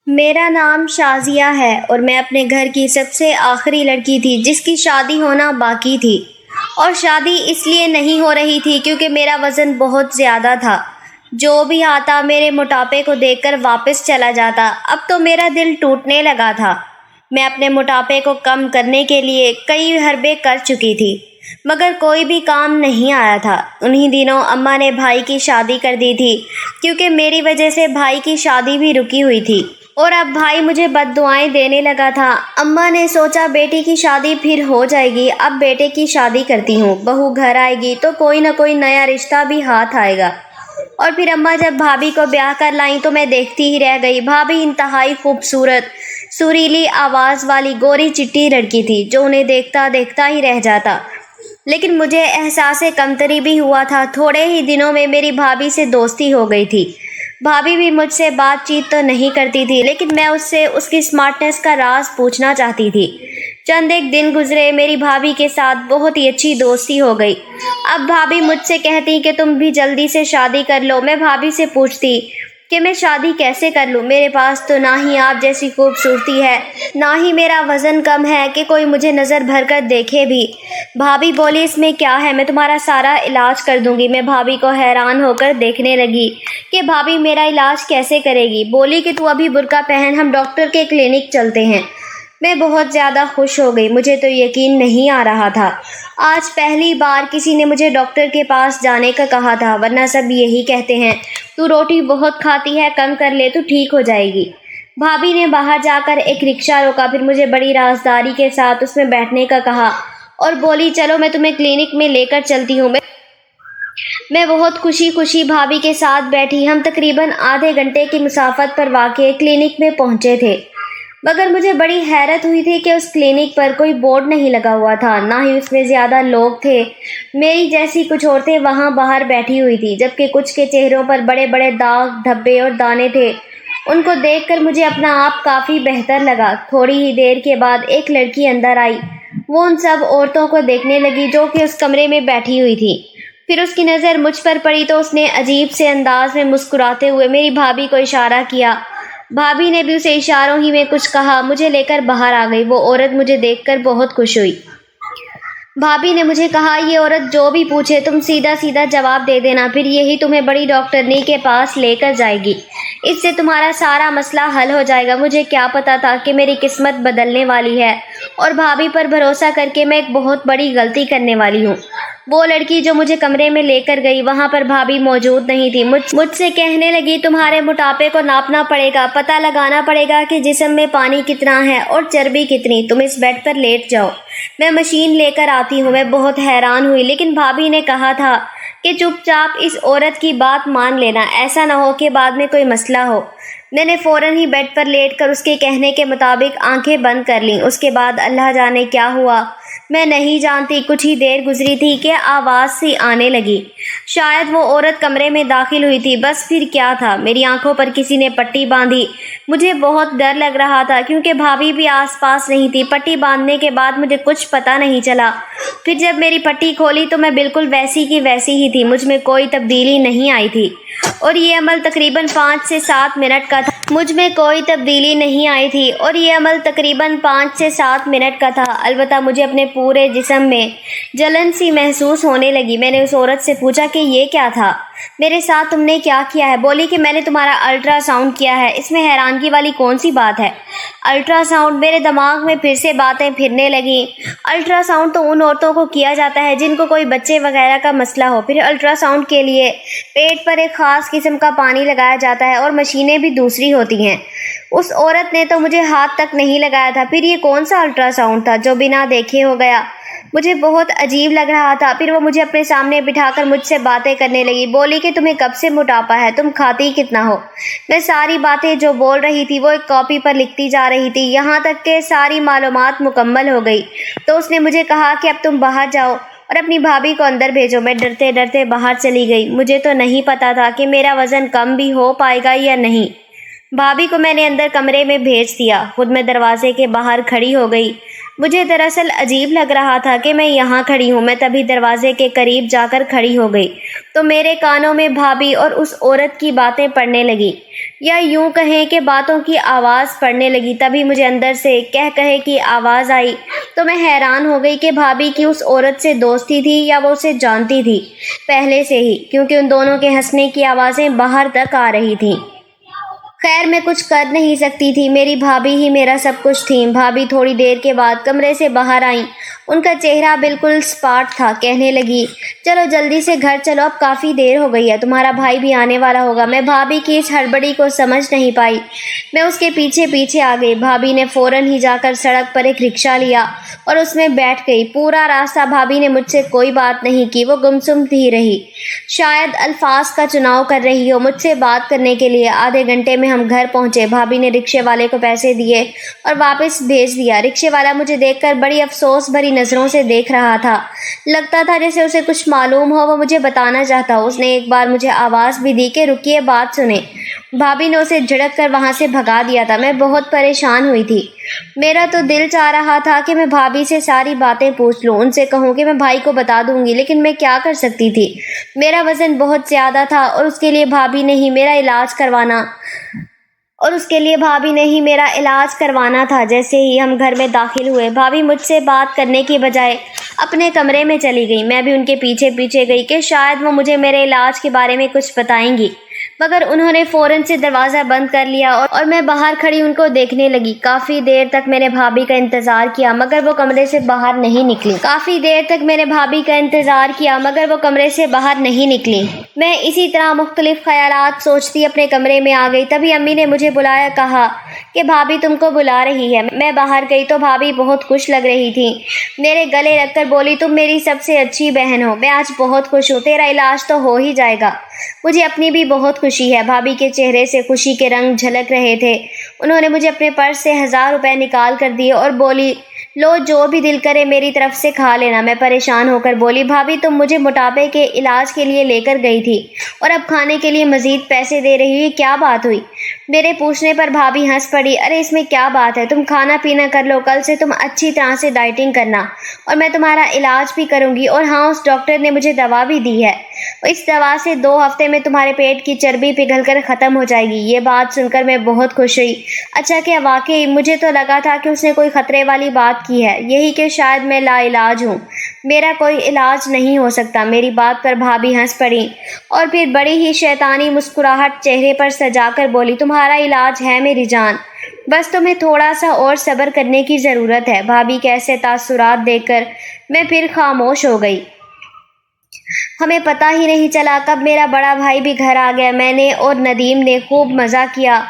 میرا نام شازیہ ہے اور میں اپنے گھر کی سب سے آخری لڑکی تھی جس کی شادی ہونا باقی تھی، اور شادی اس لیے نہیں ہو رہی تھی کیونکہ میرا وزن بہت زیادہ تھا۔ جو بھی آتا میرے موٹاپے کو دیکھ کر واپس چلا جاتا۔ اب تو میرا دل ٹوٹنے لگا تھا۔ میں اپنے موٹاپے کو کم کرنے کے لیے کئی حربے کر چکی تھی، مگر کوئی بھی کام نہیں آیا تھا۔ انہی دنوں اماں نے بھائی کی شادی کر دی تھی کیونکہ میری وجہ سے بھائی کی شادی بھی رکی ہوئی تھی، اور اب بھائی مجھے بد دعائیں دینے لگا تھا۔ اماں نے سوچا بیٹی کی شادی پھر ہو جائے گی، اب بیٹے کی شادی کرتی ہوں، بہو گھر آئے گی تو کوئی نہ کوئی نیا رشتہ بھی ہاتھ آئے گا۔ اور پھر اماں جب بھابھی کو بیاہ کر لائیں تو میں دیکھتی ہی رہ گئی۔ بھابھی انتہائی خوبصورت، سریلی آواز والی گوری چٹی لڑکی تھی جو انہیں دیکھتا دیکھتا ہی رہ جاتا، لیکن مجھے احساس کمتری بھی ہوا تھا۔ تھوڑے ہی دنوں میں میری بھابھی سے دوستی ہو گئی تھی۔ بھابھی بھی مجھ سے بات چیت تو نہیں کرتی تھی، لیکن میں اس سے اس کی اسمارٹنیس کا راز پوچھنا چاہتی تھی۔ چند ایک دن گزرے، میری بھابھی کے ساتھ بہت ہی اچھی دوستی ہو گئی۔ اب بھابھی مجھ سے کہتی کہ تم بھی جلدی سے شادی کر لو۔ میں بھابھی سے پوچھتی کہ میں شادی کیسے کر لوں، میرے پاس تو نہ ہی آپ جیسی خوبصورتی ہے، نہ ہی میرا وزن کم ہے کہ کوئی مجھے نظر بھر کر دیکھے بھی۔ بھابھی بولی اس میں کیا ہے، میں تمہارا سارا علاج کر دوں گی۔ میں بھابھی کو حیران ہو کر دیکھنے لگی کہ بھابھی میرا علاج کیسے کرے گی۔ بولی کہ تو ابھی برقع پہن، ہم ڈاکٹر کے کلینک چلتے ہیں۔ میں بہت زیادہ خوش ہو گئی، مجھے تو یقین نہیں آ رہا تھا۔ آج پہلی بار کسی نے مجھے ڈاکٹر کے پاس جانے کا کہا تھا، ورنہ سب یہی کہتے ہیں تو روٹی بہت کھاتی ہے، کم کر لے تو ٹھیک ہو جائے گی۔ بھابھی نے باہر جا کر ایک رکشہ روکا، پھر مجھے بڑی رازداری کے ساتھ اس میں بیٹھنے کا کہا اور بولی چلو میں تمہیں کلینک میں لے کر چلتی ہوں۔ میں بہت خوشی بھابھی کے ساتھ بیٹھی۔ ہم تقریباً آدھے گھنٹے کی مسافت پر واقع کلینک میں پہنچے تھے، مگر مجھے بڑی حیرت ہوئی تھی کہ اس کلینک پر کوئی بورڈ نہیں لگا ہوا تھا، نہ ہی اس میں زیادہ لوگ تھے۔ میری جیسی کچھ عورتیں وہاں باہر بیٹھی ہوئی تھیں، جبکہ کچھ کے چہروں پر بڑے بڑے داغ، دھبے اور دانے تھے۔ ان کو دیکھ کر مجھے اپنا آپ کافی بہتر لگا۔ تھوڑی ہی دیر کے بعد ایک لڑکی اندر آئی۔ وہ ان سب عورتوں کو دیکھنے لگی جو کہ اس کمرے میں بیٹھی ہوئی تھی۔ پھر اس کی نظر مجھ پر پڑی تو اس نے عجیب سے انداز میں مسکراتے ہوئے میری بھابھی کو اشارہ کیا۔ بھابھی نے بھی اسے اشاروں ہی میں کچھ کہا، مجھے لے کر باہر آ گئی۔ وہ عورت مجھے دیکھ کر بہت خوش ہوئی۔ بھابھی نے مجھے کہا یہ عورت جو بھی پوچھے تم سیدھا سیدھا جواب دے دینا، پھر یہی تمہیں بڑی ڈاکٹرنی کے پاس لے کر جائے گی، اس سے تمہارا سارا مسئلہ حل ہو جائے گا۔ مجھے کیا پتا تھا کہ میری قسمت بدلنے والی ہے اور بھابھی پر بھروسہ کر کے میں ایک بہت بڑی غلطی کرنے والی ہوں۔ وہ لڑکی جو مجھے کمرے میں لے کر گئی، وہاں پر بھابھی موجود نہیں تھی۔ مجھ سے کہنے لگی تمہارے موٹاپے کو ناپنا پڑے گا، پتہ لگانا پڑے گا کہ جسم میں پانی کتنا ہے اور چربی کتنی، تم اس بیڈ پر لیٹ جاؤ، میں مشین لے کر آتی ہوں۔ میں بہت حیران ہوئی، لیکن بھابھی نے کہا تھا کہ چپ چاپ اس عورت کی بات مان لینا، ایسا نہ ہو کہ بعد میں کوئی مسئلہ ہو۔ میں نے فوراً ہی بیڈ پر لیٹ کر اس کے کہنے کے مطابق آنکھیں بند کر لیں۔ اس کے بعد اللہ جانے کیا ہوا، میں نہیں جانتی۔ کچھ ہی دیر گزری تھی کہ آواز سی آنے لگی، شاید وہ عورت کمرے میں داخل ہوئی تھی، بس پھر کیا تھا، میری آنکھوں پر کسی نے پٹی باندھی۔ مجھے بہت ڈر لگ رہا تھا کیونکہ بھابھی بھی آس پاس نہیں تھی۔ پٹی باندھنے کے بعد مجھے کچھ پتہ نہیں چلا، پھر جب میری پٹی کھولی تو میں بالکل ویسی کی ویسی ہی تھی، مجھ میں کوئی تبدیلی نہیں آئی تھی، اور یہ عمل تقریباً 5 سے 7 منٹ کا تھا۔ البتہ مجھے اپنے پورے جسم میں جلن سی محسوس ہونے لگی۔ میں نے اس عورت سے پوچھا کہ یہ کیا تھا، میرے ساتھ تم نے کیا کیا ہے؟ بولی کہ میں نے تمہارا الٹرا ساؤنڈ کیا ہے۔ اس میں حیرانگی والی کون سی بات ہے؟ Ultra sound? میرے دماغ میں پھر سے باتیں پھرنے لگیں۔ الٹرا ساؤنڈ تو ان عورتوں کو کیا جاتا ہے جن کو کوئی بچے وغیرہ کا مسئلہ ہو، پھر الٹرا ساؤنڈ کے لیے پیٹ پر ایک خاص قسم کا پانی لگایا جاتا ہے اور مشینیں بھی دوسری ہوتی ہیں۔ اس عورت نے تو مجھے ہاتھ تک نہیں لگایا تھا، پھر یہ کون سا الٹرا ساؤنڈ تھا جو بنا دیکھے ہو گیا؟ مجھے بہت عجیب لگ رہا تھا۔ پھر وہ مجھے اپنے سامنے بٹھا کر مجھ سے باتیں کرنے لگی۔ بولی کہ تمہیں کب سے موٹاپا ہے، تم کھاتی کتنا ہو؟ میں ساری باتیں جو بول رہی تھی وہ ایک کاپی پر لکھتی جا رہی تھی، یہاں تک کہ ساری معلومات مکمل ہو گئی تو اس نے مجھے کہا کہ اب تم باہر جاؤ اور اپنی بھابھی کو اندر بھیجو۔ میں ڈرتے ڈرتے باہر چلی گئی۔ مجھے تو نہیں پتا تھا کہ میرا وزن کم بھی ہو پائے گا یا نہیں۔ بھابھی کو میں نے اندر کمرے میں بھیج دیا، خود میں دروازے کے باہر کھڑی ہو گئی۔ مجھے دراصل عجیب لگ رہا تھا کہ میں یہاں کھڑی ہوں۔ میں تبھی دروازے کے قریب جا کر کھڑی ہو گئی تو میرے کانوں میں بھابھی اور اس عورت کی باتیں پڑنے لگی، یا یوں کہیں کہ باتوں کی آواز پڑنے لگی۔ تبھی مجھے اندر سے کہے کی آواز آئی تو میں حیران ہو گئی کہ بھابھی کی اس عورت سے دوستی تھی یا وہ اسے جانتی تھی پہلے سے ہی، کیونکہ ان دونوں کے ہنسنے کی آوازیں باہر تک آ رہی تھیں۔ خیر میں کچھ کر نہیں سکتی تھی، میری بھابھی ہی میرا سب کچھ تھی۔ بھابھی تھوڑی دیر کے بعد کمرے سے باہر آئیں، ان کا چہرہ بالکل سپاٹ تھا۔ کہنے لگی، چلو جلدی سے گھر چلو، اب کافی دیر ہو گئی ہے، تمہارا بھائی بھی آنے والا ہوگا۔ میں بھابھی کی اس ہڑبڑی کو سمجھ نہیں پائی، میں اس کے پیچھے پیچھے آ گئی۔ بھابھی نے فوراً ہی جا کر سڑک پر ایک رکشہ لیا اور اس میں بیٹھ گئی۔ پورا راستہ بھابھی نے مجھ سے کوئی بات نہیں کی، وہ گمسم ہی رہی، شاید الفاظ کا چناؤ کر رہی ہو مجھ سے بات کرنے کے لیے۔ آدھے گھنٹے میں ہم گھر پہنچے۔ بھابھی نے رکشے والے کو پیسے دیے اور واپس بھیج دیا۔ رکشے والا مجھے دیکھ کر بڑی افسوس بھری نظروں سے دیکھ رہا تھا، لگتا تھا جیسے اسے کچھ معلوم ہو، وہ مجھے بتانا چاہتا ہو۔ اس نے ایک بار مجھے آواز بھی دی کہ رکیے، بات سنیں۔ بھابھی نے اسے جھڑک کر وہاں سے بھگا دیا تھا۔ میں بہت پریشان ہوئی تھی، میرا تو دل چاہ رہا تھا کہ میں بھابھی سے ساری باتیں پوچھ لوں، ان سے کہوں کہ میں بھائی کو بتا دوں گی، لیکن میں کیا کر سکتی تھی؟ میرا وزن بہت زیادہ تھا اور اس کے لیے بھابھی نے ہی میرا علاج کروانا تھا۔ جیسے ہی ہم گھر میں داخل ہوئے، بھابھی مجھ سے بات کرنے کی بجائے اپنے کمرے میں چلی گئی۔ میں بھی ان کے پیچھے پیچھے گئی کہ شاید وہ مجھے میرے علاج کے بارے میں کچھ بتائیں گی، مگر انہوں نے فوراً سے دروازہ بند کر لیا اور میں باہر کھڑی ان کو دیکھنے لگی۔ کافی دیر تک میں نے بھابھی کا انتظار کیا مگر وہ کمرے سے باہر نہیں نکلی۔ میں اسی طرح مختلف خیالات سوچتی اپنے کمرے میں آ گئی۔ تبھی امی نے مجھے بلایا، کہا کہ بھابھی تم کو بلا رہی ہے۔ میں باہر گئی تو بھابھی بہت خوش لگ رہی تھی، میرے گلے لگ کر بولی، تم میری سب سے اچھی بہن ہو، میں آج بہت خوش ہوں، تیرا علاج تو ہو ہی جائے گا، مجھے اپنی بھی بہت خوشی ہے۔ بھابھی کے چہرے سے خوشی کے رنگ جھلک رہے تھے۔ انہوں نے مجھے اپنے پرس سے 1000 روپے نکال کر دیے اور بولی، لو جو بھی دل کرے میری طرف سے کھا لینا۔ میں پریشان ہو کر بولی، بھابھی تم مجھے موٹاپے کے علاج کے لیے لے کر گئی تھی اور اب کھانے کے لیے مزید پیسے دے رہی ہو، یہ کیا بات ہوئی؟ میرے پوچھنے پر بھابھی ہنس پڑی، ارے اس میں کیا بات ہے، تم کھانا پینا کر لو، کل سے تم اچھی طرح سے ڈائٹنگ کرنا اور میں تمہارا علاج بھی کروں گی، اور ہاں اس ڈاکٹر نے مجھے دوا بھی دی ہے، اس دوا سے 2 ہفتے میں تمہارے پیٹ کی چربی پگھل کر ختم ہو جائے گی۔ یہ بات سن کر میں بہت خوش ہوئی۔ اچھا کہ واقعی مجھے تو لگا تھا کہ اس نے کوئی خطرے والی بات کی ہے، یہی کہ شاید میں لا علاج ہوں، میرا کوئی علاج نہیں ہو سکتا۔ میری بات پر بھابھی ہنس پڑی اور پھر بڑی ہی شیطانی مسکراہٹ چہرے پر سجا کر بولی، تمہارا علاج ہے میری جان، بس تمہیں تھوڑا سا اور صبر کرنے کی ضرورت ہے۔ بھابھی کے ایسے تاثرات دیکھ کر میں پھر خاموش ہو گئی۔ ہمیں پتہ ہی نہیں چلا کب میرا بڑا بھائی بھی گھر آ گیا۔ میں نے اور ندیم نے خوب مزہ کیا،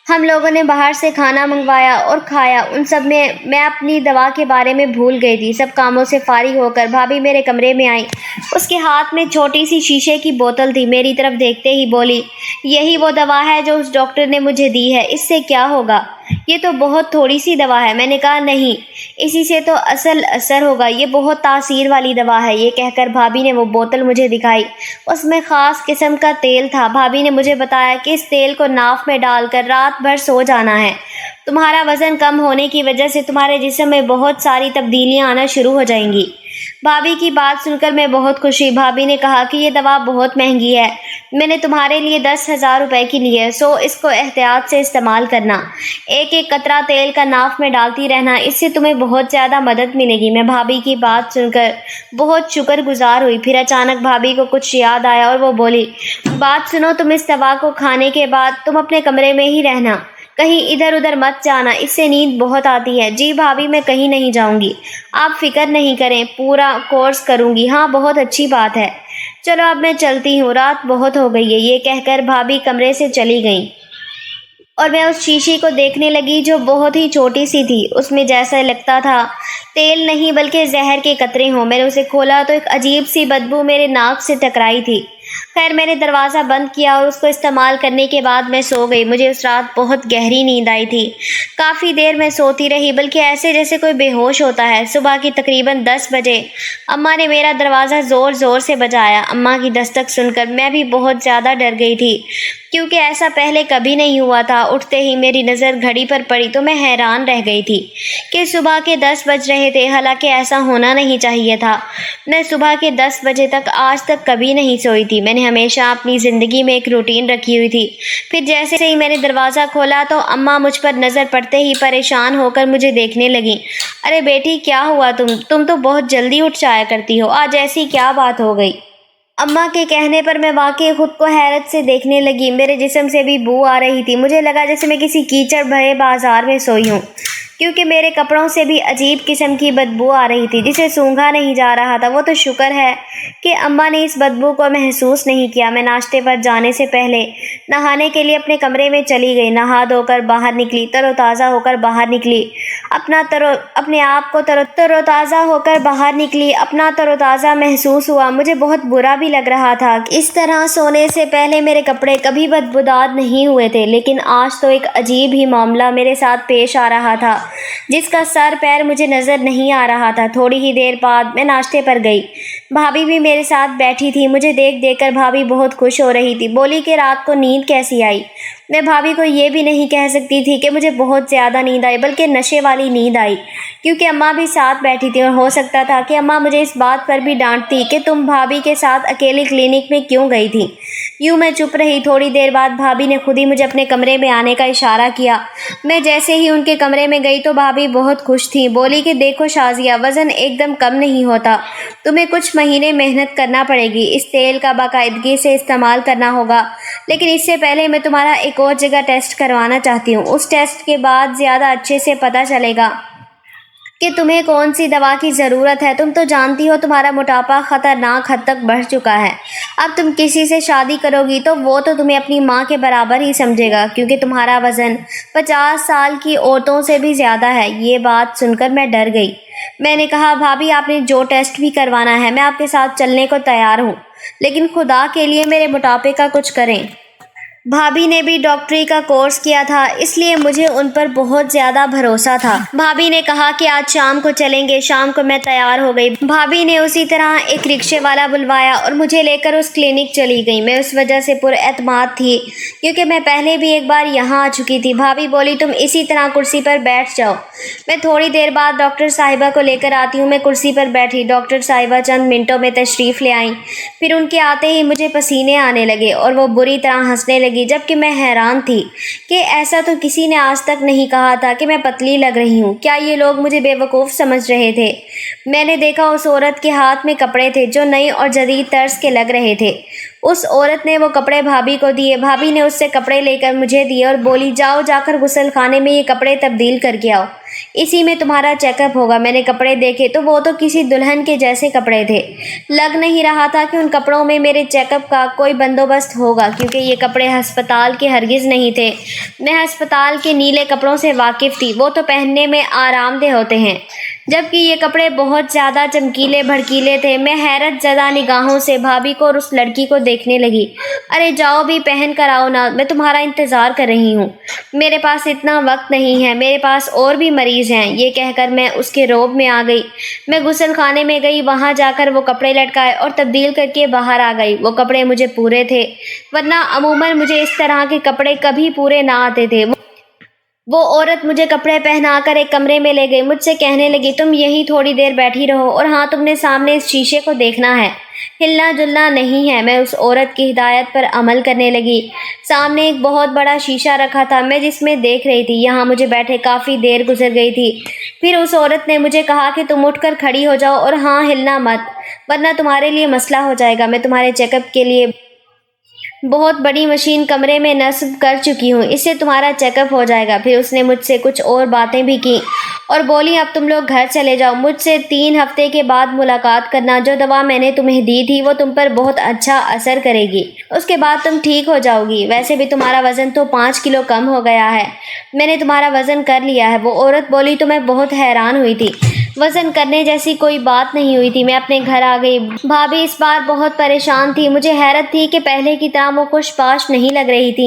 ہم لوگوں نے باہر سے کھانا منگوایا اور کھایا۔ ان سب میں اپنی دوا کے بارے میں بھول گئی تھی۔ سب کاموں سے فارغ ہو کر بھابھی میرے کمرے میں آئی، اس کے ہاتھ میں چھوٹی سی شیشے کی بوتل تھی۔ میری طرف دیکھتے ہی بولی، یہی وہ دوا ہے جو اس ڈاکٹر نے مجھے دی ہے، اس سے کیا ہوگا؟ یہ تو بہت تھوڑی سی دوا ہے۔ میں نے کہا، نہیں، اسی سے تو اصل اثر ہوگا، یہ بہت تاثیر والی دوا ہے۔ یہ کہہ کر بھابھی نے وہ بوتل مجھے دکھائی، اس میں خاص قسم کا تیل تھا۔ بھابھی نے مجھے بتایا کہ اس تیل کو ناف میں ڈال کر رات بھر سو جانا ہے، تمہارا وزن کم ہونے کی وجہ سے تمہارے جسم میں بہت ساری تبدیلیاں آنا شروع ہو جائیں گی۔ بھابھی کی بات سن کر میں بہت خوش ہوئی۔ بھابھی نے کہا کہ یہ دوا بہت مہنگی ہے، میں نے تمہارے لیے 10,000 روپے کی لی ہے، سو اس کو احتیاط سے استعمال کرنا، ایک ایک قطرہ تیل کا ناف میں ڈالتی رہنا، اس سے تمہیں بہت زیادہ مدد ملے گی۔ میں بھابھی کی بات سن کر بہت شکر گزار ہوئی۔ پھر اچانک بھابھی کو کچھ یاد آیا اور وہ بولی، بات سنو، تم اس دوا کو کھانے کے بعد تم اپنے کمرے میں ہی رہنا، کہیں ادھر ادھر مت جانا، اس سے نیند بہت آتی ہے۔ جی بھابھی، میں کہیں نہیں جاؤں گی، آپ فکر نہیں کریں، پورا کورس کروں گی۔ ہاں، بہت اچھی بات ہے، چلو اب میں چلتی ہوں، رات بہت ہو گئی ہے۔ یہ کہہ کر بھابھی کمرے سے چلی گئیں اور میں اس شیشی کو دیکھنے لگی جو بہت ہی چھوٹی سی تھی، اس میں جیسا لگتا تھا تیل نہیں بلکہ زہر کے قطرے ہوں۔ میں نے اسے کھولا تو ایک عجیب سی بدبو میرے ناک سے ٹکرائی تھی۔ خیر میں نے دروازہ بند کیا اور اس کو استعمال کرنے کے بعد میں سو گئی۔ مجھے اس رات بہت گہری نیند آئی تھی، کافی دیر میں سوتی رہی، بلکہ ایسے جیسے کوئی بے ہوش ہوتا ہے۔ صبح کی تقریباً 10 بجے اماں نے میرا دروازہ زور زور سے بجایا۔ اماں کی دستک سن کر میں بھی بہت زیادہ ڈر گئی تھی، کیونکہ ایسا پہلے کبھی نہیں ہوا تھا۔ اٹھتے ہی میری نظر گھڑی پر پڑی تو میں حیران رہ گئی تھی کہ صبح کے 10 بج رہے تھے، حالانکہ ایسا ہونا نہیں چاہیے تھا۔ میں صبح کے 10 بجے تک آج تک کبھی نہیں سوئی تھی۔ میں نے ہمیشہ اپنی زندگی میں ایک روٹین رکھی ہوئی تھی۔ پھر جیسے ہی میں نے دروازہ کھولا تو اماں مجھ پر نظر پڑتے ہی پریشان ہو کر مجھے دیکھنے لگیں۔ ارے بیٹی، کیا ہوا؟ تم تو بہت جلدی اٹھ جایا کرتی ہو، آج ایسی کیا بات ہو گئی؟ اماں کے کہنے پر میں واقعی خود کو حیرت سے دیکھنے لگی۔ میرے جسم سے بھی بو آ رہی تھی۔ مجھے لگا جیسے میں کسی کیچڑ بھرے بازار میں سوئی ہوں، کیونکہ میرے کپڑوں سے بھی عجیب قسم کی بدبو آ رہی تھی جسے سونگھا نہیں جا رہا تھا۔ وہ تو شکر ہے کہ اماں نے اس بدبو کو محسوس نہیں کیا۔ میں ناشتے پر جانے سے پہلے نہانے کے لیے اپنے کمرے میں چلی گئی، نہا دھو کر باہر نکلی، تر و تازہ ہو کر باہر نکلی، اپنا تر و تازہ محسوس ہوا۔ مجھے بہت برا بھی لگ رہا تھا۔ اس طرح سونے سے پہلے میرے کپڑے کبھی بدبودار نہیں ہوئے تھے، لیکن آج تو ایک عجیب ہی معاملہ میرے ساتھ پیش آ رہا تھا جس کا سر پیر مجھے نظر نہیں آ رہا تھا۔ تھوڑی ہی دیر بعد میں ناشتے پر گئی۔ بھابھی بھی میرے ساتھ بیٹھی تھی۔ مجھے دیکھ کر بھابھی بہت خوش ہو رہی تھی۔ بولی کہ رات کو نیند کیسی آئی؟ میں بھابھی کو یہ بھی نہیں کہہ سکتی تھی کہ مجھے بہت زیادہ نیند آئی، بلکہ نشے والی نیند آئی، کیونکہ اماں بھی ساتھ بیٹھی تھی اور ہو سکتا تھا کہ اماں مجھے اس بات پر بھی ڈانٹتی کہ تم بھابھی کے ساتھ اکیلے کلینک میں کیوں گئی تھی۔ یوں میں چپ رہی۔ تھوڑی دیر بعد بھابھی نے خود ہی مجھے اپنے کمرے میں آنے کا اشارہ کیا۔ میں جیسے ہی ان کے کمرے میں گئی تو بھابھی بہت خوش تھی۔ بولی کہ دیکھو شازیہ، وزن ایک دم کم نہیں ہوتا، تمہیں کچھ مہینے محنت کرنا پڑے گی، اس تیل کا باقاعدگی سے استعمال کرنا ہوگا، لیکن اس سے پہلے میں تمہارا ایک اور جگہ ٹیسٹ کروانا چاہتی ہوں۔ اس ٹیسٹ کے بعد زیادہ اچھے سے پتہ چلے گا کہ تمہیں کون سی دوا کی ضرورت ہے۔ تم تو جانتی ہو تمہارا موٹاپا خطرناک حد تک بڑھ چکا ہے۔ اب تم کسی سے شادی کرو گی تو وہ تو تمہیں اپنی ماں کے برابر ہی سمجھے گا، کیونکہ تمہارا وزن 50 سال کی عورتوں سے بھی زیادہ ہے۔ یہ بات سن کر میں ڈر گئی۔ میں نے کہا بھابھی، آپ نے جو ٹیسٹ بھی کروانا ہے میں آپ کے ساتھ چلنے کو تیار ہوں، لیکن خدا کے لیے میرے موٹاپے کا کچھ کریں۔ بھابھی نے بھی ڈاکٹری کا کورس کیا تھا، اس لیے مجھے ان پر بہت زیادہ بھروسہ تھا۔ بھابھی نے کہا کہ آج شام کو چلیں گے۔ شام کو میں تیار ہو گئی۔ بھابھی نے اسی طرح ایک رکشے والا بلوایا اور مجھے لے کر اس کلینک چلی گئی۔ میں اس وجہ سے پر اعتماد تھی کیونکہ میں پہلے بھی ایک بار یہاں آ چکی تھی۔ بھابھی بولی تم اسی طرح کرسی پر بیٹھ جاؤ، میں تھوڑی دیر بعد ڈاکٹر صاحبہ کو لے کر آتی ہوں۔ میں کرسی پر بیٹھی۔ ڈاکٹر صاحبہ چند منٹوں میں تشریف لے آئیں۔ پھر ان کے آتے ہی مجھے پسینے آنے لگے اور وہ بری طرح ہنسنے لگی، جبکہ میں حیران تھی کہ ایسا تو کسی نے آج تک نہیں کہا تھا کہ میں پتلی لگ رہی ہوں۔ کیا یہ لوگ مجھے بے وقوف سمجھ رہے تھے؟ میں نے دیکھا اس عورت کے ہاتھ میں کپڑے تھے جو نئے اور جدید طرز کے لگ رہے تھے۔ اس عورت نے وہ کپڑے بھابھی کو دیے۔ بھابھی نے اس سے کپڑے لے کر مجھے دیے اور بولی جا کر غسل خانے میں یہ کپڑے تبدیل کر کے آؤ، اسی میں تمہارا چیک اپ ہوگا۔ میں نے کپڑے دیکھے تو وہ تو کسی دلہن کے جیسے کپڑے تھے۔ لگ نہیں رہا تھا کہ ان کپڑوں میں میرے چیک اپ کا کوئی بندوبست ہوگا، کیونکہ یہ کپڑے ہسپتال کے ہرگز نہیں تھے۔ میں ہسپتال کے نیلے کپڑوں سے واقف تھی، وہ تو پہننے میں آرام دہ ہوتے ہیں، جبکہ یہ کپڑے بہت زیادہ چمکیلے بھڑکیلے تھے۔ میں حیرت زدہ نگاہوں سے بھابھی کو اور اس لڑکی کو دیکھنے لگی۔ ارے جاؤ بھی پہن کر آؤ نا، میں تمہارا انتظار کر رہی ہوں۔ میرے پاس اتنا وقت نہیں ہے، میرے پاس اور بھی مریض ہیں۔ یہ کہہ کر میں اس کے روب میں آ گئی۔ میں غسل خانے میں گئی، وہاں جا کر وہ کپڑے لٹکائے اور تبدیل کر کے باہر آ گئی۔ وہ کپڑے مجھے پورے تھے، ورنہ عموماً مجھے اس طرح کے کپڑے کبھی پورے نہ آتے تھے۔ وہ عورت مجھے کپڑے پہنا کر ایک کمرے میں لے گئی۔ مجھ سے کہنے لگی تم یہی تھوڑی دیر بیٹھی رہو، اور ہاں تم نے سامنے اس شیشے کو دیکھنا ہے، ہلنا جلنا نہیں ہے۔ میں اس عورت کی ہدایت پر عمل کرنے لگی۔ سامنے ایک بہت بڑا شیشہ رکھا تھا، میں جس میں دیکھ رہی تھی۔ یہاں مجھے بیٹھے کافی دیر گزر گئی تھی۔ پھر اس عورت نے مجھے کہا کہ تم اٹھ کر کھڑی ہو جاؤ اور ہاں ہلنا مت، ورنہ تمہارے لیے مسئلہ ہو جائے گا۔ میں تمہارے چیک اپ کے لیے بہت بڑی مشین کمرے میں نصب کر چکی ہوں، اس سے تمہارا چیک اپ ہو جائے گا۔ پھر اس نے مجھ سے کچھ اور باتیں بھی کی اور بولی اب تم لوگ گھر چلے جاؤ، مجھ سے 3 ہفتے کے بعد ملاقات کرنا۔ جو دوا میں نے تمہیں دی تھی وہ تم پر بہت اچھا اثر کرے گی، اس کے بعد تم ٹھیک ہو جاؤ گی۔ ویسے بھی تمہارا وزن تو 5 کلو کم ہو گیا ہے، میں نے تمہارا وزن کر لیا ہے۔ وہ عورت بولی تو میں بہت حیران ہوئی تھی۔ وزن کرنے جیسی کوئی بات نہیں ہوئی تھی۔ میں اپنے گھر آ گئی۔ بھابھی اس بار بہت پریشان تھی۔ مجھے حیرت تھی کہ پہلے کی طرح وہ خوش پاش نہیں لگ رہی تھی۔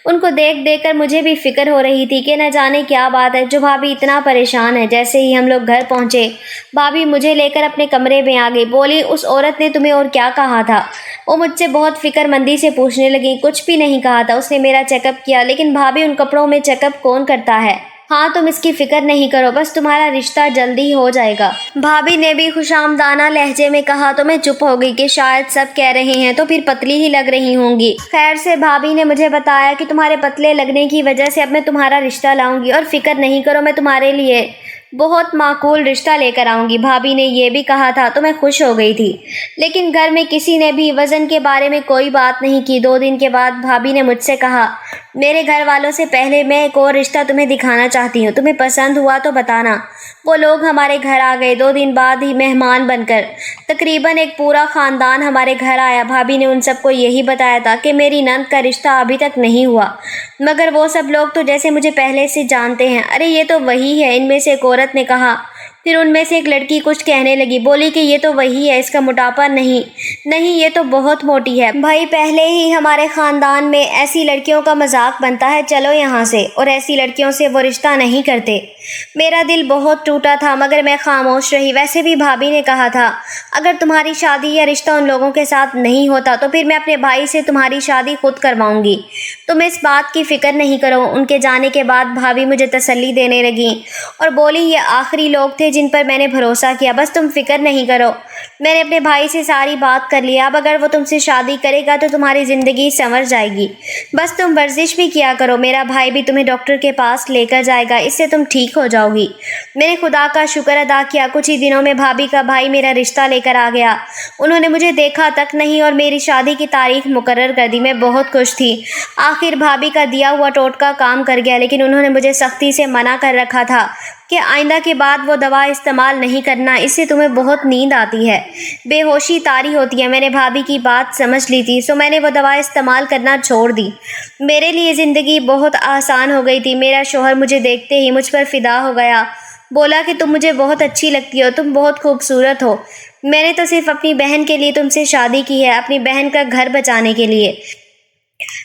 ان کو دیکھ کر مجھے بھی فکر ہو رہی تھی کہ نہ جانے کیا بات ہے جو بھابھی اتنا پریشان ہے۔ جیسے ہی ہم لوگ گھر پہنچے، بھابھی مجھے لے کر اپنے کمرے میں آ گئی۔ بولی، اس عورت نے تمہیں اور کیا کہا تھا؟ وہ مجھ سے بہت فکر مندی سے پوچھنے لگی۔ کچھ بھی نہیں کہا تھا، اس نے میرا چیک اپ کیا۔ لیکن بھابھی، ان کپڑوں میں چیک اپ کون کرتا ہے؟ ہاں، تم اس کی فکر نہیں کرو، بس تمہارا رشتہ جلدی ہو جائے گا۔ بھابھی نے بھی خوشامدانہ لہجے میں کہا تو میں چپ ہو گئی کہ شاید سب کہہ رہے ہیں تو پھر پتلی ہی لگ رہی ہوں گی۔ خیر سے بھابھی نے مجھے بتایا کہ تمہارے پتلے لگنے کی وجہ سے اب میں تمہارا رشتہ لاؤں گی، اور فکر نہیں کرو، میں تمہارے لیے بہت معقول رشتہ لے کر آؤں گی۔ بھابھی نے یہ بھی کہا تھا تو میں خوش ہو گئی تھی، لیکن گھر میں کسی نے بھی وزن کے بارے میں کوئی بات نہیں کی۔ 2 دن کے بعد بھابھی نے مجھ سے کہا، میرے گھر والوں سے پہلے میں ایک اور رشتہ تمہیں دکھانا چاہتی ہوں، تمہیں پسند ہوا تو بتانا۔ وہ لوگ ہمارے گھر آ گئے 2 دن بعد ہی مہمان بن کر۔ تقریباً ایک پورا خاندان ہمارے گھر آیا۔ بھابھی نے ان سب کو یہی بتایا تھا کہ میری نند کا رشتہ ابھی تک نہیں ہوا، مگر وہ سب لوگ تو جیسے مجھے پہلے سے جانتے ہیں۔ ارے یہ تو وہی ہے، ان میں سے ایک عورت نے کہا۔ پھر ان میں سے ایک لڑکی کچھ کہنے لگی، بولی کہ یہ تو وہی ہے، اس کا موٹاپا نہیں، یہ تو بہت موٹی ہے۔ بھائی، پہلے ہی ہمارے خاندان میں ایسی لڑکیوں کا مذاق بنتا ہے، چلو یہاں سے، اور ایسی لڑکیوں سے وہ رشتہ نہیں کرتے۔ میرا دل بہت ٹوٹا تھا، مگر میں خاموش رہی۔ ویسے بھی بھابھی نے کہا تھا، اگر تمہاری شادی یا رشتہ ان لوگوں کے ساتھ نہیں ہوتا تو پھر میں اپنے بھائی سے تمہاری شادی خود کرواؤں گی، تم اس بات کی فکر نہیں کرو۔ ان کے جانے کے بعد بھابھی مجھے تسلی دینے لگیں اور بولی، یہ آخری لوگ تھے جن پر میں نے بھروسہ کیا، بس تم فکر نہیں کرو، میں نے اپنے بھائی سے ساری بات کر لی۔ اب اگر وہ تم سے شادی کرے گا تو تمہاری زندگی سنور جائے گی۔ بس تم ورزش بھی کیا کرو، میرا بھائی بھی تمہیں ڈاکٹر کے پاس لے کر جائے گا، اس سے تم ٹھیک ہو جاؤ گی۔ میں نے خدا کا شکر ادا کیا۔ کچھ ہی دنوں میں بھابھی کا بھائی میرا رشتہ لے کر آ گیا۔ انہوں نے مجھے دیکھا تک نہیں اور میری شادی کی تاریخ مقرر کر دی۔ میں بہت خوش تھی، آخر بھابھی کا دیا ہوا ٹوٹکا کام کر گیا، لیکن انہوں نے مجھے سختی سے منع کر رکھا تھا کہ آئندہ کے بعد وہ دوا استعمال نہیں کرنا، اس سے تمہیں بہت نیند آتی ہے، بے ہوشی طاری ہوتی ہے۔ میں نے بھابھی کی بات سمجھ لی تھی، سو میں نے وہ دوا استعمال کرنا چھوڑ دی۔ میرے لیے زندگی بہت آسان ہو گئی تھی۔ میرا شوہر مجھے دیکھتے ہی مجھ پر فدا ہو گیا، بولا کہ تم مجھے بہت اچھی لگتی ہو، تم بہت خوبصورت ہو۔ میں نے تو صرف اپنی بہن کے لیے تم سے شادی کی ہے، اپنی بہن کا گھر بچانے کے لیے،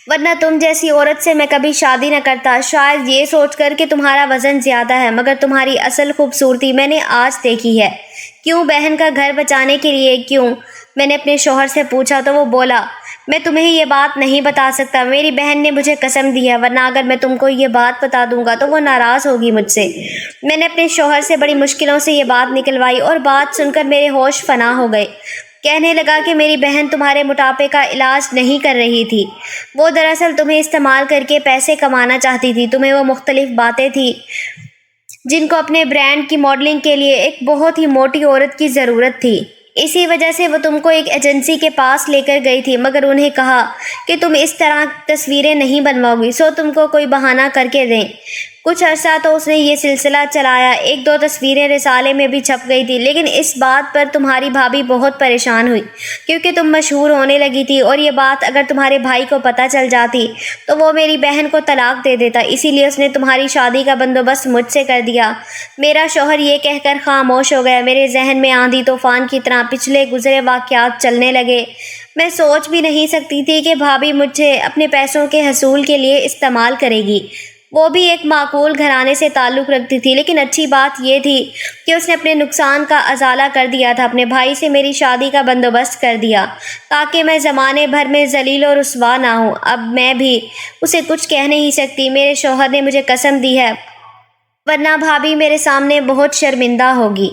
ورنہ تم جیسی عورت سے میں کبھی شادی نہ کرتا، شاید یہ سوچ کر کہ تمہارا وزن زیادہ ہے، مگر تمہاری اصل خوبصورتی میں نے آج دیکھی ہے۔ کیوں بہن کا گھر بچانے کے لیے؟ کیوں؟ میں نے اپنے شوہر سے پوچھا تو وہ بولا، میں تمہیں یہ بات نہیں بتا سکتا، میری بہن نے مجھے قسم دی ہے، ورنہ اگر میں تم کو یہ بات بتا دوں گا تو وہ ناراض ہوگی مجھ سے۔ میں نے اپنے شوہر سے بڑی مشکلوں سے یہ بات نکلوائی اور بات سن کر میرے ہوش فنا ہو گئے۔ کہنے لگا کہ میری بہن تمہارے موٹاپے کا علاج نہیں کر رہی تھی، وہ دراصل تمہیں استعمال کر کے پیسے کمانا چاہتی تھی۔ تمہیں وہ مختلف باتیں تھیں جن کو اپنے برانڈ کی ماڈلنگ کے لیے ایک بہت ہی موٹی عورت کی ضرورت تھی، اسی وجہ سے وہ تم کو ایک ایجنسی کے پاس لے کر گئی تھی، مگر انہیں کہا کہ تم اس طرح تصویریں نہیں بنواؤ گی، سو تم کو کوئی بہانہ کر کے دیں۔ کچھ عرصہ تو اس نے یہ سلسلہ چلایا، 1-2 تصویریں رسالے میں بھی چھپ گئی تھی، لیکن اس بات پر تمہاری بھابھی بہت پریشان ہوئی کیونکہ تم مشہور ہونے لگی تھی، اور یہ بات اگر تمہارے بھائی کو پتہ چل جاتی تو وہ میری بہن کو طلاق دے دیتا، اسی لیے اس نے تمہاری شادی کا بندوبست مجھ سے کر دیا۔ میرا شوہر یہ کہہ کر خاموش ہو گیا۔ میرے ذہن میں آندھی طوفان کی طرح پچھلے گزرے واقعات چلنے لگے۔ میں سوچ بھی نہیں سکتی تھی کہ بھابھی مجھے اپنے پیسوں کے حصول کے لیے استعمال کرے گی۔ وہ بھی ایک معقول گھرانے سے تعلق رکھتی تھی، لیکن اچھی بات یہ تھی کہ اس نے اپنے نقصان کا ازالہ کر دیا تھا، اپنے بھائی سے میری شادی کا بندوبست کر دیا تاکہ میں زمانے بھر میں ذلیل و رسوا نہ ہوں۔ اب میں بھی اسے کچھ کہہ نہیں سکتی، میرے شوہر نے مجھے قسم دی ہے، ورنہ بھابھی میرے سامنے بہت شرمندہ ہوگی۔